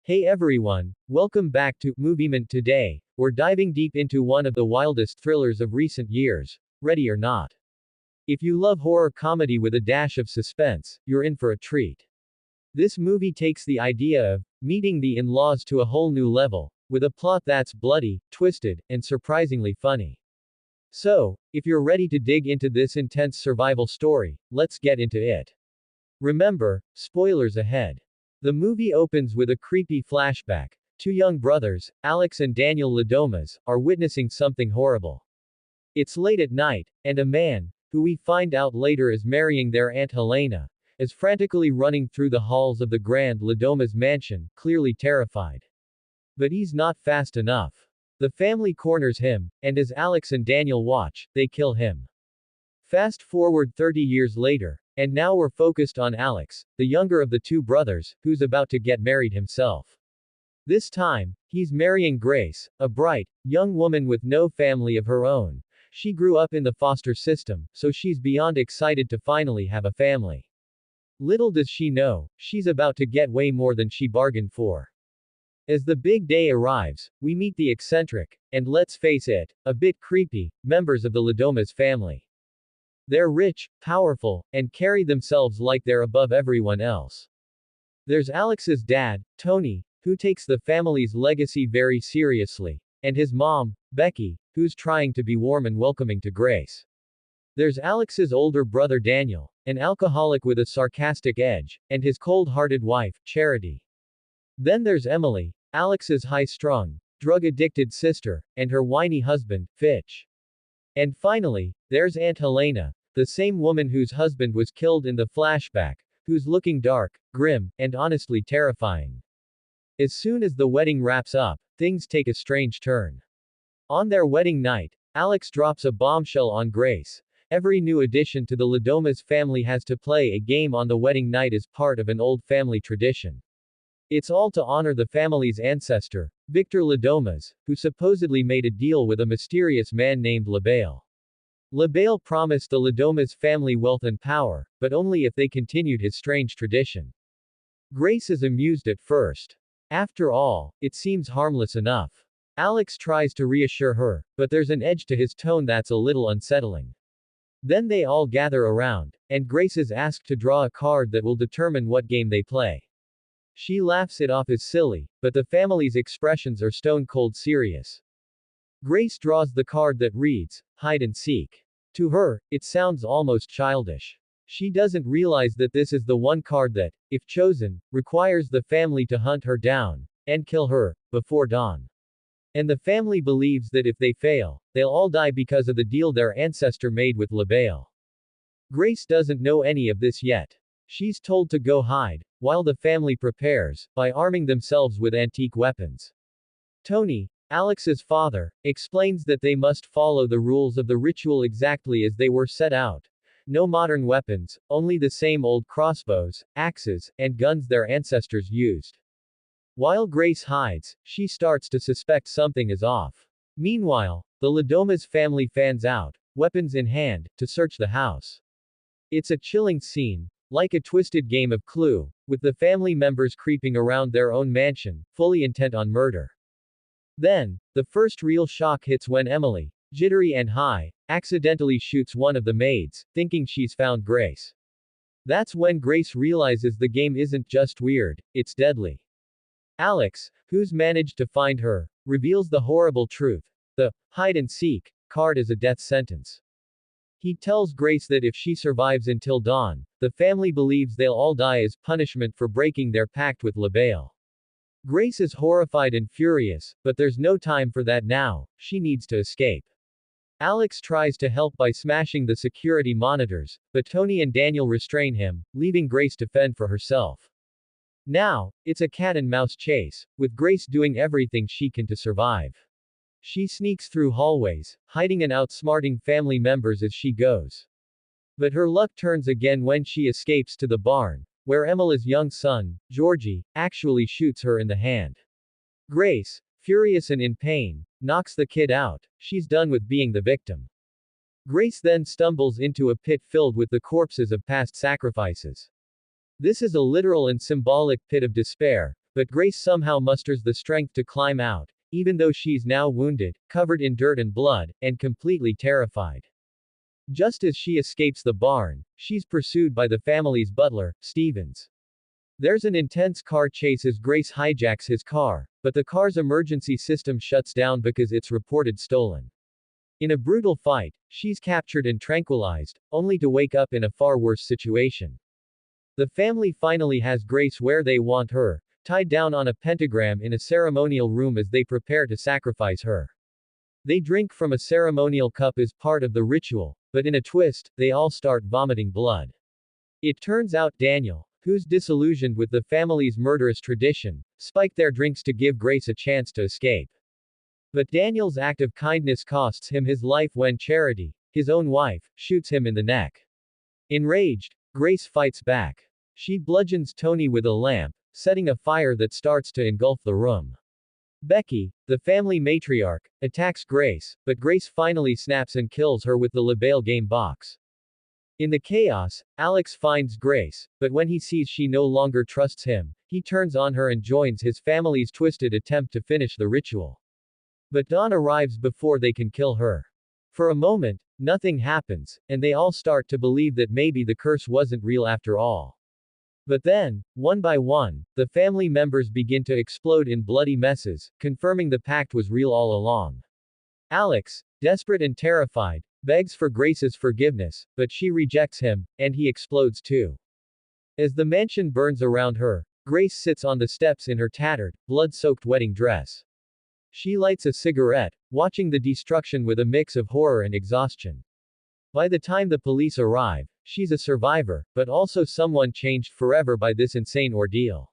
Hey everyone, welcome back to Movement Today. We're diving deep into one of the wildest thrillers of recent years, Ready or Not. If you love horror comedy with a dash of suspense, you're in for a treat. This movie takes the idea of meeting the in-laws to a whole new level, with a plot that's bloody, twisted, and surprisingly funny. So, if you're ready to dig into this intense survival story, let's get into it. Remember, spoilers ahead. The movie opens with a creepy flashback. Two young brothers, Alex and Daniel Ladomas, are witnessing something horrible. It's late at night, and a man, who we find out later is marrying their Aunt Helena, is frantically running through the halls of the Grand Ladomas mansion, clearly terrified. But he's not fast enough. The family corners him, and as Alex and Daniel watch, they kill him. Fast forward 30 years later, and now we're focused on Alex, the younger of the two brothers, who's about to get married himself. This time, he's marrying Grace, a bright, young woman with no family of her own. She grew up in the foster system, so she's beyond excited to finally have a family. Little does she know, she's about to get way more than she bargained for. As the big day arrives, we meet the eccentric, and let's face it, a bit creepy, members of the Ladomas family. They're rich, powerful, and carry themselves like they're above everyone else. There's Alex's dad, Tony, who takes the family's legacy very seriously, and his mom, Becky, who's trying to be warm and welcoming to Grace. There's Alex's older brother Daniel, an alcoholic with a sarcastic edge, and his cold-hearted wife, Charity. Then there's Emily, Alex's high-strung, drug-addicted sister, and her whiny husband, Fitch. And finally, there's Aunt Helena, the same woman whose husband was killed in the flashback, who's looking dark, grim, and honestly terrifying. As soon as the wedding wraps up, things take a strange turn. On their wedding night, Alex drops a bombshell on Grace. Every new addition to the Ladomas family has to play a game on the wedding night as part of an old family tradition. It's all to honor the family's ancestor, Victor Ladomas, who supposedly made a deal with a mysterious man named Labale. Labale promised the Ladomas family wealth and power, but only if they continued his strange tradition. Grace is amused at first. After all, it seems harmless enough. Alex tries to reassure her, but there's an edge to his tone that's a little unsettling. Then they all gather around, and Grace is asked to draw a card that will determine what game they play. She laughs it off as silly, but the family's expressions are stone-cold serious. Grace draws the card that reads, Hide and Seek. To her, it sounds almost childish. She doesn't realize that this is the one card that, if chosen, requires the family to hunt her down, and kill her, before dawn. And the family believes that if they fail, they'll all die because of the deal their ancestor made with Labale. Grace doesn't know any of this yet. She's told to go hide, while the family prepares, by arming themselves with antique weapons. Tony, Alex's father, explains that they must follow the rules of the ritual exactly as they were set out. No modern weapons, only the same old crossbows, axes, and guns their ancestors used. While Grace hides, she starts to suspect something is off. Meanwhile, the Ladomas family fans out, weapons in hand, to search the house. It's a chilling scene, like a twisted game of Clue, with the family members creeping around their own mansion, fully intent on murder. Then, the first real shock hits when Emily, jittery and high, accidentally shoots one of the maids, thinking she's found Grace. That's when Grace realizes the game isn't just weird, it's deadly. Alex, who's managed to find her, reveals the horrible truth. The hide and seek card is a death sentence. He tells Grace that if she survives until dawn, the family believes they'll all die as punishment for breaking their pact with Labale. Grace is horrified and furious, but there's no time for that now, she needs to escape. Alex tries to help by smashing the security monitors, but Tony and Daniel restrain him, leaving Grace to fend for herself. Now, it's a cat-and-mouse chase, with Grace doing everything she can to survive. She sneaks through hallways, hiding and outsmarting family members as she goes. But her luck turns again when she escapes to the barn, where Emily's young son, Georgie, actually shoots her in the hand. Grace, furious and in pain, knocks the kid out. She's done with being the victim. Grace then stumbles into a pit filled with the corpses of past sacrifices. This is a literal and symbolic pit of despair, But Grace somehow musters the strength to climb out, even though she's now wounded, covered in dirt and blood, and completely terrified. Just as she escapes the barn, she's pursued by the family's butler, Stevens. There's an intense car chase as Grace hijacks his car, but the car's emergency system shuts down because it's reported stolen. In a brutal fight, she's captured and tranquilized, only to wake up in a far worse situation. The family finally has Grace where they want her, tied down on a pentagram in a ceremonial room as they prepare to sacrifice her. They drink from a ceremonial cup as part of the ritual, but in a twist, they all start vomiting blood. It turns out Daniel, who's disillusioned with the family's murderous tradition, spiked their drinks to give Grace a chance to escape. But Daniel's act of kindness costs him his life when Charity, his own wife, shoots him in the neck. Enraged, Grace fights back. She bludgeons Tony with a lamp, setting a fire that starts to engulf the room. Becky, the family matriarch, attacks Grace, but Grace finally snaps and kills her with the LaBelle game box. In the chaos, Alex finds Grace, but when he sees she no longer trusts him, he turns on her and joins his family's twisted attempt to finish the ritual. But Dawn arrives before they can kill her. For a moment, nothing happens, and they all start to believe that maybe the curse wasn't real after all. But then, one by one, the family members begin to explode in bloody messes, confirming the pact was real all along. Alex, desperate and terrified, begs for Grace's forgiveness, but she rejects him, and he explodes too. As the mansion burns around her, Grace sits on the steps in her tattered, blood-soaked wedding dress. She lights a cigarette, watching the destruction with a mix of horror and exhaustion. By the time the police arrive, she's a survivor, but also someone changed forever by this insane ordeal.